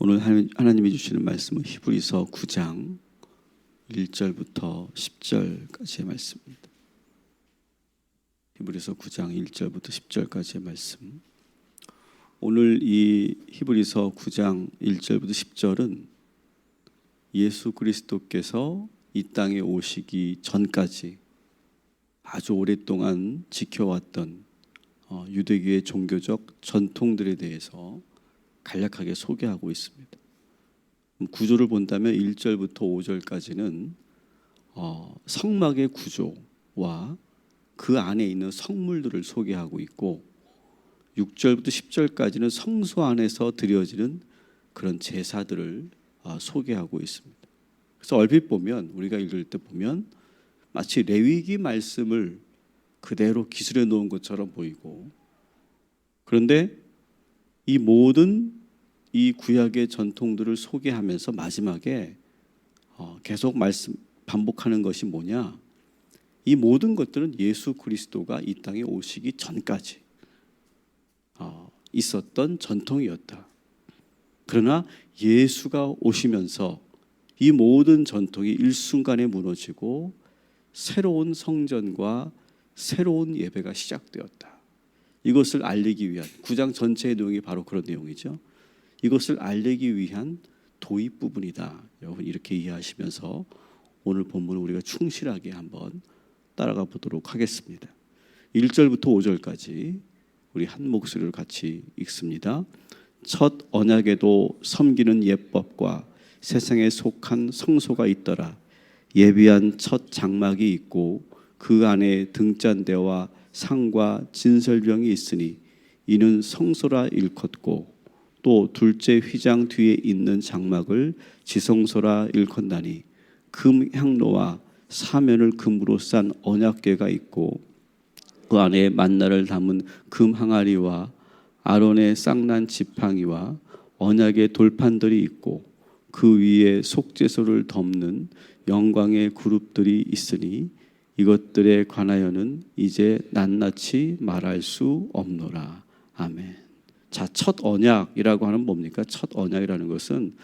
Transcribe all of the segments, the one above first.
오늘 하나님이 주시는 말씀은 히브리서 9장 1절부터 10절까지의 말씀입니다. 히브리서 9장 1절부터 10절까지의 말씀. 오늘 이 히브리서 9장 1절부터 10절은 예수 그리스도께서 이 땅에 오시기 전까지 아주 오랫동안 지켜왔던 유대교의 종교적 전통들에 대해서 간략하게 소개하고 있습니다. 구조를 본다면 1절부터 5절까지는 성막의 구조와 그 안에 있는 성물들을 소개하고 있고, 6절부터 10절까지는 성소 안에서 드려지는 그런 제사들을 소개하고 있습니다. 그래서 얼핏 보면, 우리가 읽을 때 보면 마치 레위기 말씀을 그대로 기술해 놓은 것처럼 보이고, 그런데 이 모든 이 구약의 전통들을 소개하면서 마지막에 계속 반복하는 것이 뭐냐? 이 모든 것들은 예수 그리스도가 이 땅에 오시기 전까지 있었던 전통이었다. 그러나 예수가 오시면서 이 모든 전통이 일순간에 무너지고 새로운 성전과 새로운 예배가 시작되었다. 이것을 알리기 위한, 9장 전체의 내용이 바로 그런 내용이죠. 이것을 알리기 위한 도입 부분이다. 여러분 이렇게 이해하시면서 오늘 본문을 우리가 충실하게 한번 따라가 보도록 하겠습니다. 1절부터 5절까지 우리 한 목소리로 같이 읽습니다. 첫 언약에도 섬기는 예법과 세상에 속한 성소가 있더라. 예비한 첫 장막이 있고 그 안에 등잔대와 상과 진설병이 있으니 이는 성소라 일컫고, 또 둘째 휘장 뒤에 있는 장막을 지성소라 일컫나니 금 향로와 사면을 금으로 싼 언약궤가 있고 그 안에 만나를 담은 금 항아리와 아론의 쌍난 지팡이와 언약의 돌판들이 있고 그 위에 속죄소를 덮는 영광의 그룹들이 있으니 이것들에 관하여는 이제 낱낱이 말할 수 없노라. 아멘. 자, 첫 언약이라고 하는 뭡니까? 첫 언약이라는 것은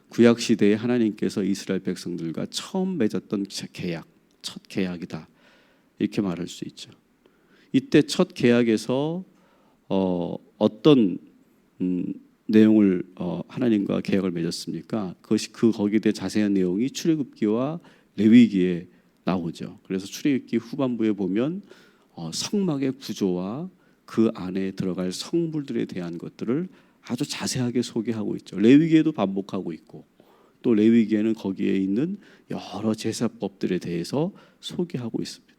구약 시대에 하나님께서 이스라엘 백성들과 처음 맺었던 계약, 첫 계약이다. 이렇게 말할 수 있죠. 이때 첫 계약에서 어떤 내용을 하나님과 계약을 맺었습니까? 그것이 거기에 대해 자세한 내용이 출애굽기와 레위기에 나오죠. 그래서 출애굽기 후반부에 보면 성막의 구조와 그 안에 들어갈 성물들에 대한 것들을 아주 자세하게 소개하고 있죠. 레위기에도 반복하고 있고, 또 레위기에는 거기에 있는 여러 제사법들에 대해서 소개하고 있습니다.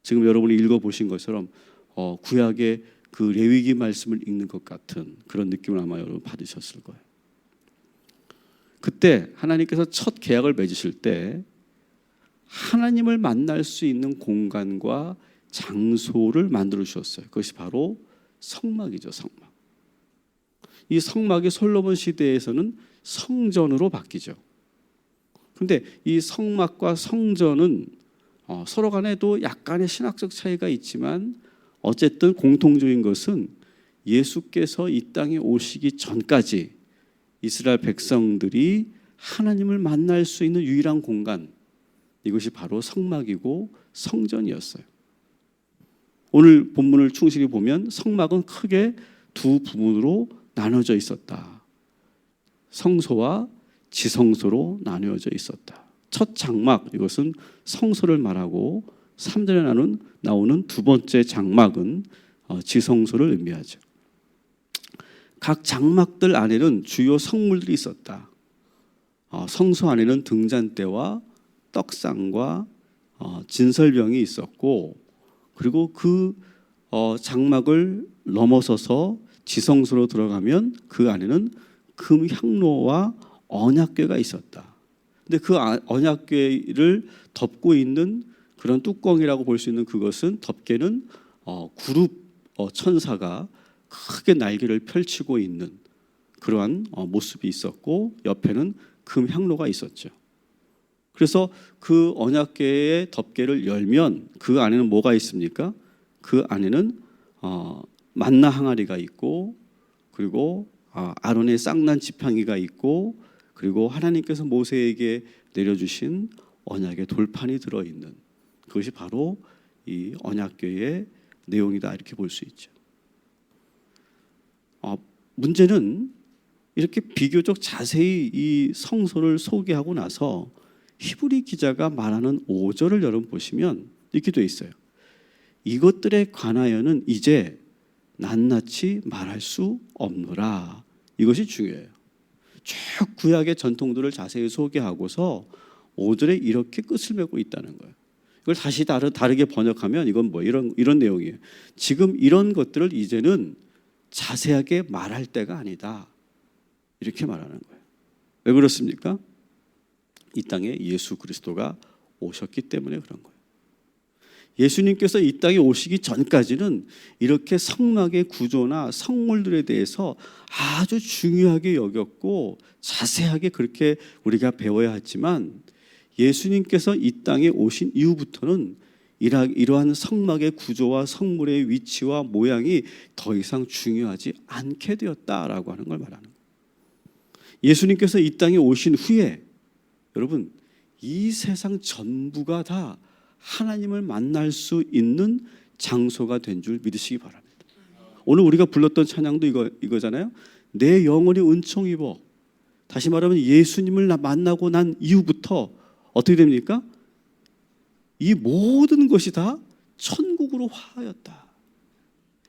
지금 여러분이 읽어보신 것처럼 구약의 그 레위기 말씀을 읽는 것 같은 그런 느낌을 아마 여러분 받으셨을 거예요. 그때 하나님께서 첫 계약을 맺으실 때 하나님을 만날 수 있는 공간과 장소를 만들어 주셨어요. 그것이 바로 성막이죠. 성막. 이 성막이 솔로몬 시대에서는 성전으로 바뀌죠. 그런데 이 성막과 성전은 서로 간에도 약간의 신학적 차이가 있지만 어쨌든 공통적인 것은 예수께서 이 땅에 오시기 전까지 이스라엘 백성들이 하나님을 만날 수 있는 유일한 공간, 이것이 바로 성막이고 성전이었어요. 오늘 본문을 충실히 보면 성막은 크게 두 부분으로 나눠져 있었다. 성소와 지성소로 나누어져 있었다. 첫 장막, 이것은 성소를 말하고 3절에 나오는 두 번째 장막은 지성소를 의미하죠. 각 장막들 안에는 주요 성물들이 있었다. 성소 안에는 등잔대와 떡상과 진설병이 있었고, 그리고 그 장막을 넘어서서 지성소로 들어가면 그 안에는 금 향로와 언약궤가 있었다. 근데 그 언약궤를 덮고 있는 그런 뚜껑이라고 볼 수 있는 그것은, 덮개는 구룹 천사가 크게 날개를 펼치고 있는 그러한 모습이 있었고, 옆에는 금 향로가 있었죠. 그래서 그 언약궤의 덮개를 열면 그 안에는 뭐가 있습니까? 그 안에는 만나 항아리가 있고, 그리고 아론의 쌍난 지팡이가 있고 그리고 하나님께서 모세에게 내려주신 언약의 돌판이 들어있는 그것이 바로 이 언약궤의 내용이다 이렇게 볼 수 있죠. 문제는 이렇게 비교적 자세히 이 성소를 소개하고 나서 히브리 기자가 말하는 5절을 여러분 보시면 이렇게 돼 있어요. 이것들에 관하여는 이제 낱낱이 말할 수 없노라. 이것이 중요해요. 쭉 구약의 전통들을 자세히 소개하고서 5절에 이렇게 끝을 맺고 있다는 거예요. 이걸 다시 다르게 번역하면 이건 뭐 이런 내용이에요. 지금 이런 것들을 이제는 자세하게 말할 때가 아니다. 이렇게 말하는 거예요. 왜 그렇습니까? 이 땅에 예수 그리스도가 오셨기 때문에 그런 거예요. 예수님께서 이 땅에 오시기 전까지는 이렇게 성막의 구조나 성물들에 대해서 아주 중요하게 여겼고 자세하게 그렇게 우리가 배워야 했지만 예수님께서 이 땅에 오신 이후부터는 이러한 성막의 구조와 성물의 위치와 모양이 더 이상 중요하지 않게 되었다라고 하는 걸 말하는 거예요. 예수님께서 이 땅에 오신 후에 여러분 이 세상 전부가 다 하나님을 만날 수 있는 장소가 된 줄 믿으시기 바랍니다. 오늘 우리가 불렀던 찬양도 이거잖아요. 내 영혼이 은총 입어. 다시 말하면 예수님을 만나고 난 이후부터 어떻게 됩니까? 이 모든 것이 다 천국으로 화하였다.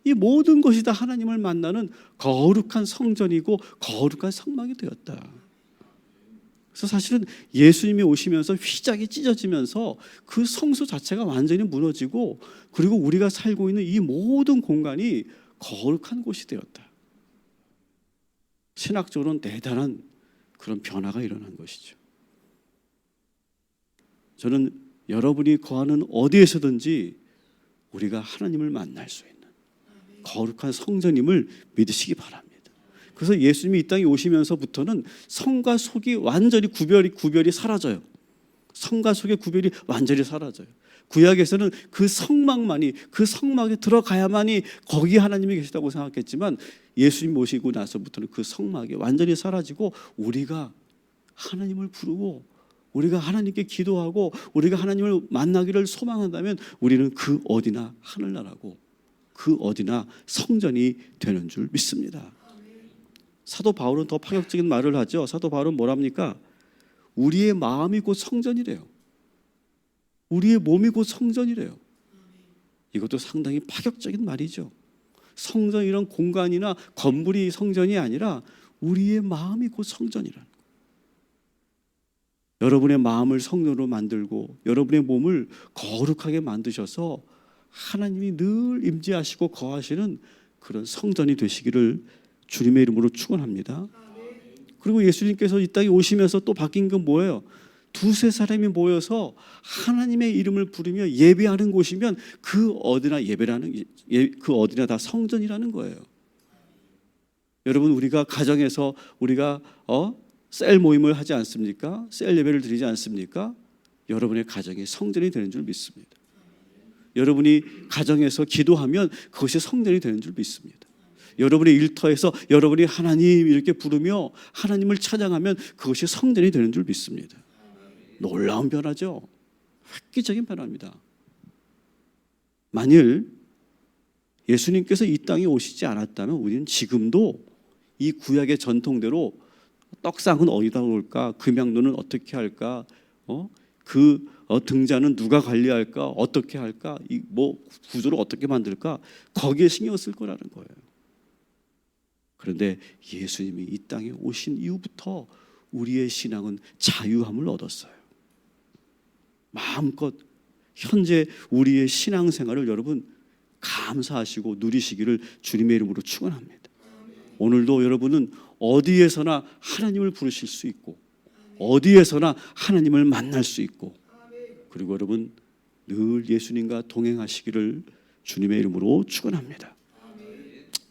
이 모든 것이 다 하나님을 만나는 거룩한 성전이고 거룩한 성막이 되었다. 그래서 사실은 예수님이 오시면서 휘장이 찢어지면서 그 성소 자체가 완전히 무너지고 그리고 우리가 살고 있는 이 모든 공간이 거룩한 곳이 되었다. 신학적으로는 대단한 그런 변화가 일어난 것이죠. 저는 여러분이 거하는 어디에서든지 우리가 하나님을 만날 수 있는 거룩한 성전임을 믿으시기 바랍니다. 그래서 예수님이 이 땅에 오시면서부터는 성과 속이 완전히 구별이 사라져요. 성과 속의 구별이 완전히 사라져요. 구약에서는 그 성막만이 그 성막에 들어가야만이 거기 하나님이 계시다고 생각했지만 예수님 모시고 나서부터는 그 성막이 완전히 사라지고 우리가 하나님을 부르고 우리가 하나님께 기도하고 우리가 하나님을 만나기를 소망한다면 우리는 그 어디나 하늘나라고 그 어디나 성전이 되는 줄 믿습니다. 사도 바울은 더 파격적인 말을 하죠. 사도 바울은 뭐랍니까? 우리의 마음이 곧 성전이래요. 우리의 몸이 곧 성전이래요. 이것도 상당히 파격적인 말이죠. 성전 이런 공간이나 건물이 성전이 아니라 우리의 마음이 곧 성전이라는 거예요. 여러분의 마음을 성전으로 만들고 여러분의 몸을 거룩하게 만드셔서 하나님이 늘 임재하시고 거하시는 그런 성전이 되시기를 주님의 이름으로 축원합니다. 그리고 예수님께서 이 땅에 오시면서 또 바뀐 건 뭐예요? 두세 사람이 모여서 하나님의 이름을 부르며 예배하는 곳이면 그 어디나 그 어디나 다 성전이라는 거예요. 여러분 우리가 가정에서 우리가 셀 모임을 하지 않습니까? 셀 예배를 드리지 않습니까? 여러분의 가정이 성전이 되는 줄 믿습니다. 여러분이 가정에서 기도하면 그것이 성전이 되는 줄 믿습니다. 여러분의 일터에서 여러분이 하나님 이렇게 부르며 하나님을 찬양하면 그것이 성전이 되는 줄 믿습니다. 놀라운 변화죠. 획기적인 변화입니다. 만일 예수님께서 이 땅에 오시지 않았다면 우리는 지금도 이 구약의 전통대로 떡상은 어디다 놓을까? 금양로는 어떻게 할까? 등잔은 누가 관리할까? 어떻게 할까? 구조를 어떻게 만들까? 거기에 신경 쓸 거라는 거예요. 그런데 예수님이 이 땅에 오신 이후부터 우리의 신앙은 자유함을 얻었어요. 마음껏 현재 우리의 신앙생활을 여러분 감사하시고 누리시기를 주님의 이름으로 축원합니다. 오늘도 여러분은 어디에서나 하나님을 부르실 수 있고 어디에서나 하나님을 만날 수 있고 그리고 여러분 늘 예수님과 동행하시기를 주님의 이름으로 축원합니다.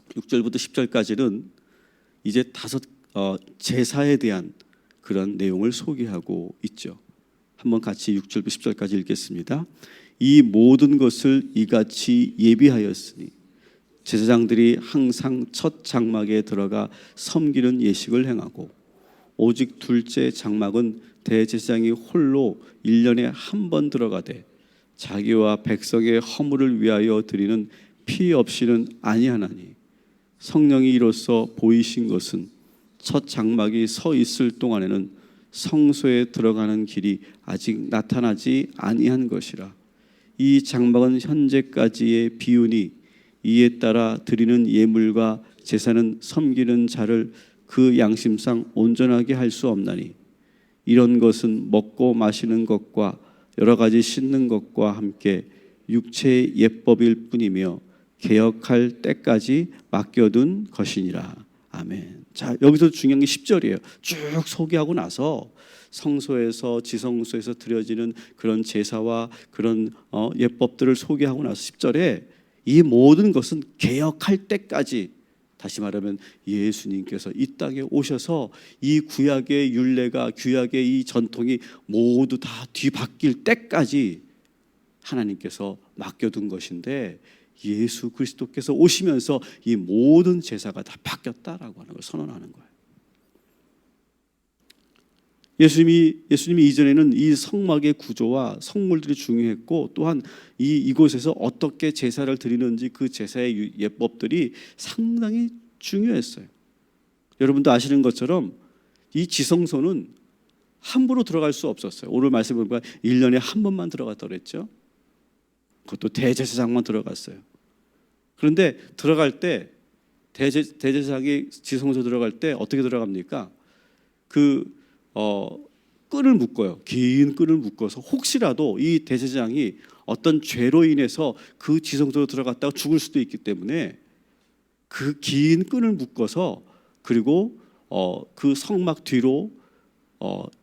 6절부터 10절까지는 이제 제사에 대한 그런 내용을 소개하고 있죠. 한번 같이 6절부터 10절까지 읽겠습니다. 이 모든 것을 이같이 예비하였으니 제사장들이 항상 첫 장막에 들어가 섬기는 예식을 행하고, 오직 둘째 장막은 대제사장이 홀로 1년에 한 번 들어가되 자기와 백성의 허물을 위하여 드리는 피 없이는 아니하나니, 성령이 이로써 보이신 것은 첫 장막이 서 있을 동안에는 성소에 들어가는 길이 아직 나타나지 아니한 것이라. 이 장막은 현재까지의 비유니 이에 따라 드리는 예물과 제사는 섬기는 자를 그 양심상 온전하게 할 수 없나니, 이런 것은 먹고 마시는 것과 여러 가지 씻는 것과 함께 육체의 예법일 뿐이며 개혁할 때까지 맡겨둔 것이니라. 아멘. 자, 여기서 중요한 게 10절이에요. 쭉 소개하고 나서 성소에서 지성소에서 드려지는 그런 제사와 그런 예법들을 소개하고 나서 10절에 이 모든 것은 개혁할 때까지, 다시 말하면 예수님께서 이 땅에 오셔서 이 구약의 율례가, 구약의 이 전통이 모두 다 뒤바뀔 때까지 하나님께서 맡겨둔 것인데, 예수 그리스도께서 오시면서 이 모든 제사가 다 바뀌었다라고 하는 걸 선언하는 거예요. 예수님이 이전에는 이 성막의 구조와 성물들이 중요했고, 또한 이곳에서 어떻게 제사를 드리는지 그 제사의 예법들이 상당히 중요했어요. 여러분도 아시는 것처럼 이 지성소는 함부로 들어갈 수 없었어요. 오늘 말씀 보니까 1년에 한 번만 들어갔다고 그랬죠. 그것도 대제사장만 들어갔어요. 그런데 들어갈 때 대제사장이 지성소 들어갈 때 어떻게 들어갑니까? 끈을 묶어요. 긴 끈을 묶어서 혹시라도 이 대제사장이 어떤 죄로 인해서 그 지성소로 들어갔다가 죽을 수도 있기 때문에 그 긴 끈을 묶어서, 그리고 그 성막 뒤로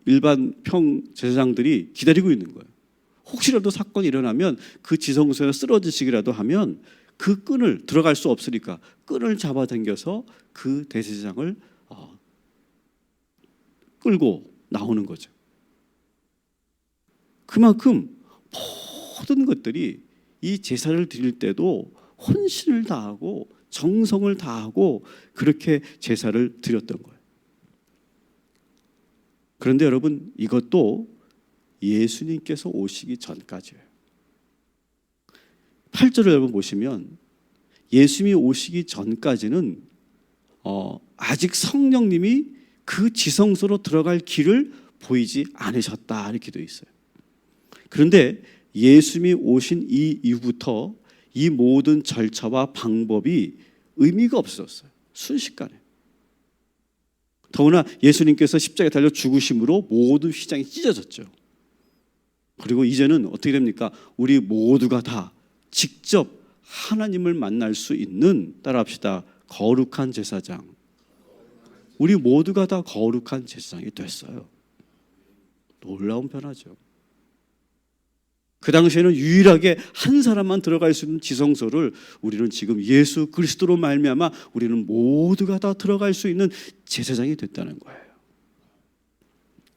일반 평 제사장들이 기다리고 있는 거예요. 혹시라도 사건이 일어나면 그 지성소에 쓰러지시기라도 하면 그 끈을, 들어갈 수 없으니까 끈을 잡아당겨서 그 대제사장을 끌고 나오는 거죠. 그만큼 모든 것들이 이 제사를 드릴 때도 헌신을 다하고 정성을 다하고 그렇게 제사를 드렸던 거예요. 그런데 여러분, 이것도 예수님께서 오시기 전까지예요. 8절을 여러분 보시면 예수님이 오시기 전까지는 아직 성령님이 그 지성소로 들어갈 길을 보이지 않으셨다, 이렇게 되어 있어요. 그런데 예수님이 오신 이 이후부터 이 모든 절차와 방법이 의미가 없어졌어요. 순식간에. 더구나 예수님께서 십자가에 달려 죽으심으로 모든 휘장이 찢어졌죠. 그리고 이제는 어떻게 됩니까? 우리 모두가 다 직접 하나님을 만날 수 있는, 따라합시다, 거룩한 제사장. 우리 모두가 다 거룩한 제사장이 됐어요. 놀라운 변화죠. 그 당시에는 유일하게 한 사람만 들어갈 수 있는 지성소를 우리는 지금 예수 그리스도로 말미암아 우리는 모두가 다 들어갈 수 있는 제사장이 됐다는 거예요.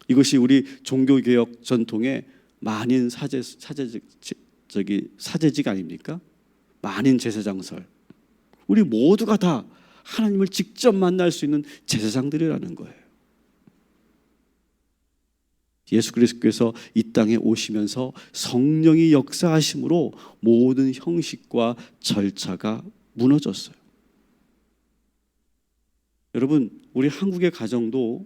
이것이 우리 종교개혁 전통의 만인 사제직 아닙니까? 만인 제사장설. 우리 모두가 다 하나님을 직접 만날 수 있는 제사장들이라는 거예요. 예수 그리스도께서 이 땅에 오시면서 성령이 역사하심으로 모든 형식과 절차가 무너졌어요. 여러분, 우리 한국의 가정도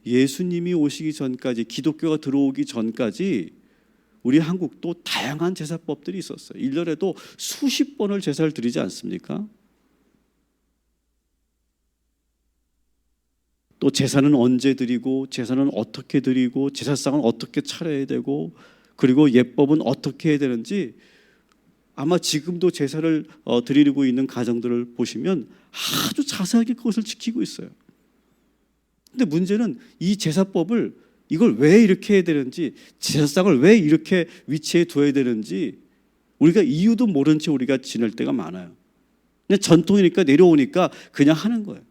예수님이 오시기 전까지, 기독교가 들어오기 전까지 우리 한국도 다양한 제사법들이 있었어요. 1년에도 수십 번을 제사를 드리지 않습니까? 또 제사는 언제 드리고, 제사는 어떻게 드리고, 제사상은 어떻게 차려야 되고, 그리고 예법은 어떻게 해야 되는지, 아마 지금도 제사를 드리고 있는 가정들을 보시면 아주 자세하게 그것을 지키고 있어요. 근데 문제는 이 제사법을, 이걸 왜 이렇게 해야 되는지, 제사상을 왜 이렇게 위치에 둬야 되는지 우리가 이유도 모른 채 우리가 지낼 때가 많아요. 그냥 전통이니까 내려오니까 그냥 하는 거예요.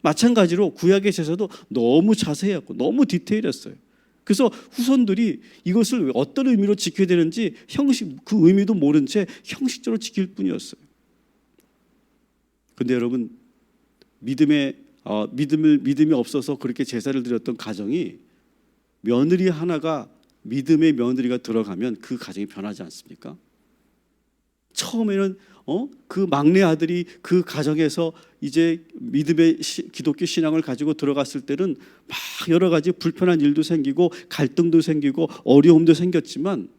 마찬가지로 구약의 제사도 너무 자세했고 너무 디테일했어요. 그래서 후손들이 이것을 어떤 의미로 지켜야 되는지 형식, 그 의미도 모른 채 형식적으로 지킬 뿐이었어요. 근데 여러분 믿음이 없어서 그렇게 제사를 드렸던 가정이 며느리 하나가 믿음의 며느리가 들어가면 그 가정이 변하지 않습니까? 처음에는 그 막내 아들이 그 가정에서 이제 믿음의 기독교 신앙을 가지고 들어갔을 때는 막 여러 가지 불편한 일도 생기고 갈등도 생기고 어려움도 생겼지만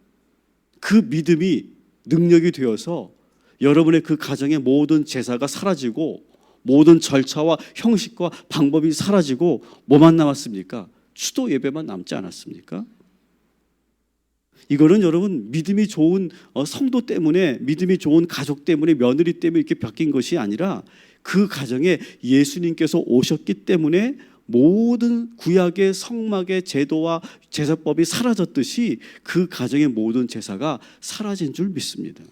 그 믿음이 능력이 되어서 여러분의 그 가정의 모든 제사가 사라지고 모든 절차와 형식과 방법이 사라지고 뭐만 남았습니까? 추도 예배만 남지 않았습니까? 이거는 여러분 믿음이 좋은 성도 때문에, 믿음이 좋은 가족 때문에, 며느리 때문에 이렇게 바뀐 것이 아니라 그 가정에 예수님께서 오셨기 때문에 모든 구약의 성막의 제도와 제사법이 사라졌듯이 그 가정의 모든 제사가 사라진 줄 믿습니다.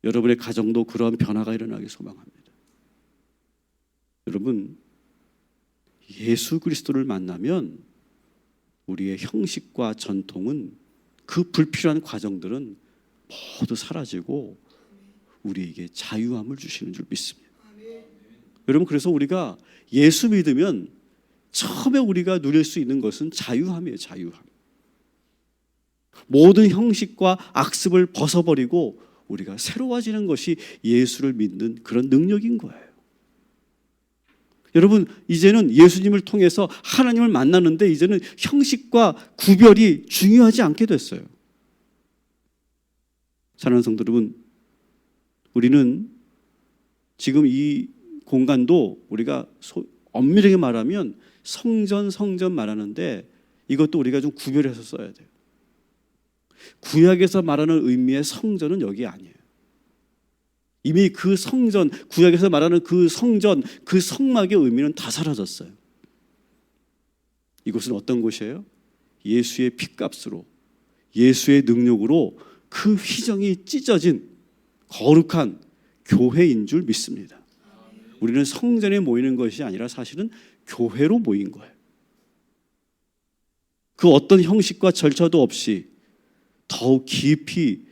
여러분의 가정도 그러한 변화가 일어나길 소망합니다. 여러분, 예수 그리스도를 만나면 우리의 형식과 전통은, 그 불필요한 과정들은 모두 사라지고 우리에게 자유함을 주시는 줄 믿습니다. 여러분, 그래서 우리가 예수 믿으면 처음에 우리가 누릴 수 있는 것은 자유함이에요. 자유함. 모든 형식과 악습을 벗어버리고 우리가 새로워지는 것이 예수를 믿는 그런 능력인 거예요. 여러분, 이제는 예수님을 통해서 하나님을 만나는데 이제는 형식과 구별이 중요하지 않게 됐어요. 사랑하는 성도 여러분, 우리는 지금 이 공간도 우리가 엄밀하게 말하면 성전 말하는데 이것도 우리가 좀 구별해서 써야 돼요. 구약에서 말하는 의미의 성전은 여기 아니에요. 이미 그 성전, 구약에서 말하는 그 성전, 그 성막의 의미는 다 사라졌어요. 이곳은 어떤 곳이에요? 예수의 핏값으로, 예수의 능력으로 그 휘정이 찢어진 거룩한 교회인 줄 믿습니다. 우리는 성전에 모이는 것이 아니라 사실은 교회로 모인 거예요. 그 어떤 형식과 절차도 없이 더욱 깊이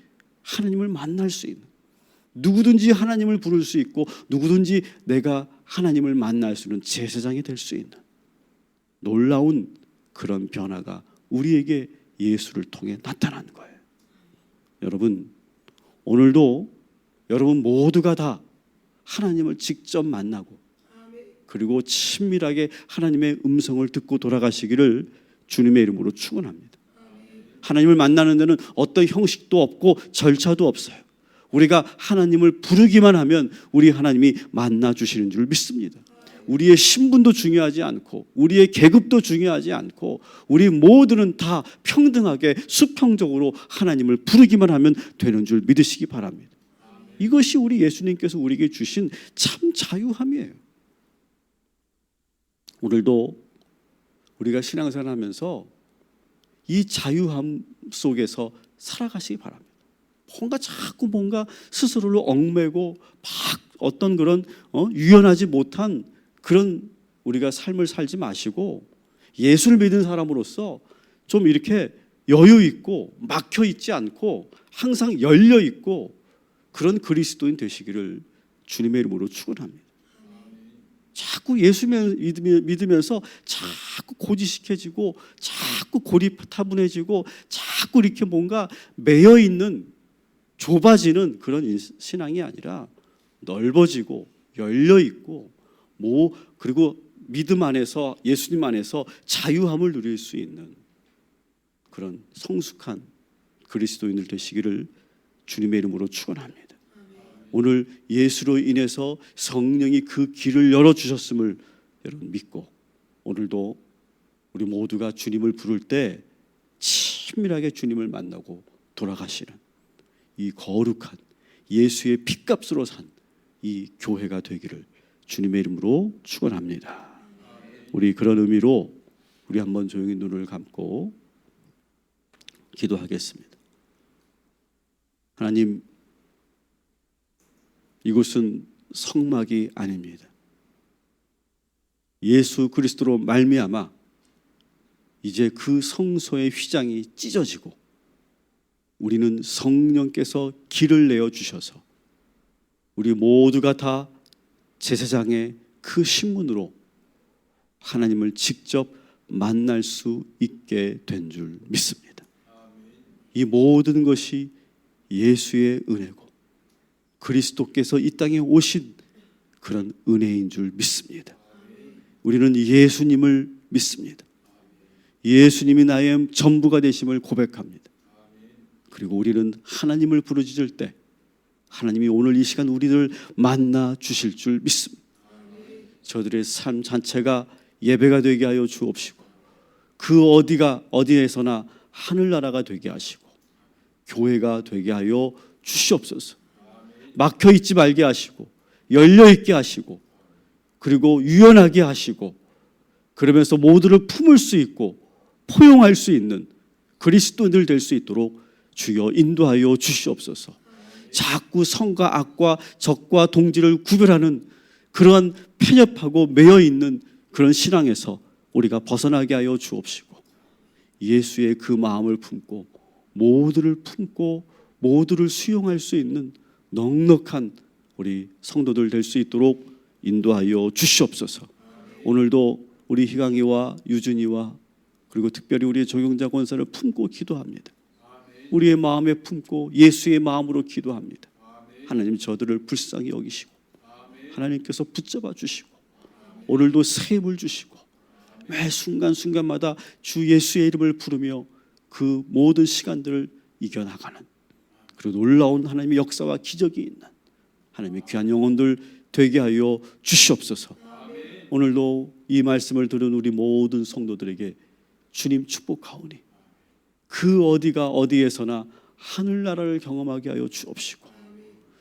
하나님을 만날 수 있는, 누구든지 하나님을 부를 수 있고 누구든지 내가 하나님을 만날 수 있는 제사장이 될 수 있는 놀라운 그런 변화가 우리에게 예수를 통해 나타난 거예요. 여러분, 오늘도 여러분 모두가 다 하나님을 직접 만나고 그리고 친밀하게 하나님의 음성을 듣고 돌아가시기를 주님의 이름으로 축원합니다. 하나님을 만나는 데는 어떤 형식도 없고 절차도 없어요. 우리가 하나님을 부르기만 하면 우리 하나님이 만나 주시는 줄 믿습니다. 우리의 신분도 중요하지 않고 우리의 계급도 중요하지 않고 우리 모두는 다 평등하게 수평적으로 하나님을 부르기만 하면 되는 줄 믿으시기 바랍니다. 이것이 우리 예수님께서 우리에게 주신 참 자유함이에요. 오늘도 우리가 신앙생활하면서 이 자유함 속에서 살아가시기 바랍니다. 뭔가 스스로를 얽매고 막 어떤 그런 유연하지 못한 그런 우리가 삶을 살지 마시고 예수를 믿는 사람으로서 좀 이렇게 여유 있고 막혀 있지 않고 항상 열려 있고 그런 그리스도인 되시기를 주님의 이름으로 축원합니다. 자꾸 예수 믿으면서 자꾸 고지식해지고 자꾸 고리타분해지고 자꾸 이렇게 뭔가 매여 있는 좁아지는 그런 신앙이 아니라 넓어지고 열려 있고 그리고 믿음 안에서 예수님 안에서 자유함을 누릴 수 있는 그런 성숙한 그리스도인들 되시기를 주님의 이름으로 축원합니다. 오늘 예수로 인해서 성령이 그 길을 열어주셨음을 여러분 믿고 오늘도 우리 모두가 주님을 부를 때 친밀하게 주님을 만나고 돌아가시는 이 거룩한 예수의 핏값으로 산 이 교회가 되기를 주님의 이름으로 축원합니다. 우리 그런 의미로 우리 한번 조용히 눈을 감고 기도하겠습니다. 하나님, 이곳은 성막이 아닙니다. 예수 그리스도로 말미암아 이제 그 성소의 휘장이 찢어지고 우리는 성령께서 길을 내어 주셔서 우리 모두가 다 제사장의 그 신문으로 하나님을 직접 만날 수 있게 된 줄 믿습니다. 이 모든 것이 예수의 은혜고 그리스도께서 이 땅에 오신 그런 은혜인 줄 믿습니다. 우리는 예수님을 믿습니다. 예수님이 나의 전부가 되심을 고백합니다. 그리고 우리는 하나님을 부르짖을 때 하나님이 오늘 이 시간 우리를 만나 주실 줄 믿습니다. 저들의 삶 자체가 예배가 되게 하여 주옵시고 그 어디에서나 하늘나라가 되게 하시고 교회가 되게 하여 주시옵소서. 막혀있지 말게 하시고 열려있게 하시고 그리고 유연하게 하시고 그러면서 모두를 품을 수 있고 포용할 수 있는 그리스도인들 될 수 있도록 주여 인도하여 주시옵소서. 자꾸 성과 악과 적과 동지를 구별하는 그러한 편협하고 매여있는 그런 신앙에서 우리가 벗어나게 하여 주옵시고 예수의 그 마음을 품고 모두를 품고 모두를 수용할 수 있는 넉넉한 우리 성도들 될 수 있도록 인도하여 주시옵소서. 오늘도 우리 희강이와 유준이와 그리고 특별히 우리 조경자 권사를 품고 기도합니다. 우리의 마음에 품고 예수의 마음으로 기도합니다. 하나님 저들을 불쌍히 여기시고 하나님께서 붙잡아 주시고 오늘도 새 힘을 주시고 매 순간순간마다 주 예수의 이름을 부르며 그 모든 시간들을 이겨나가는 그리고 놀라운 하나님의 역사와 기적이 있는 하나님의 귀한 영혼들 되게 하여 주시옵소서. 오늘도 이 말씀을 들은 우리 모든 성도들에게 주님 축복하오니 그 어디에서나 하늘나라를 경험하게 하여 주옵시고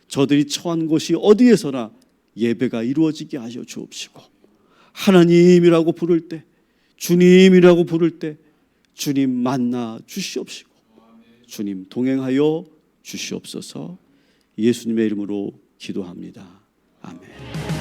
저들이 처한 곳이 어디에서나 예배가 이루어지게 하여 주옵시고 하나님이라고 부를 때 주님이라고 부를 때 주님 만나 주시옵시고 주님 동행하여 주시옵소서. 예수님의 이름으로 기도합니다. 아멘.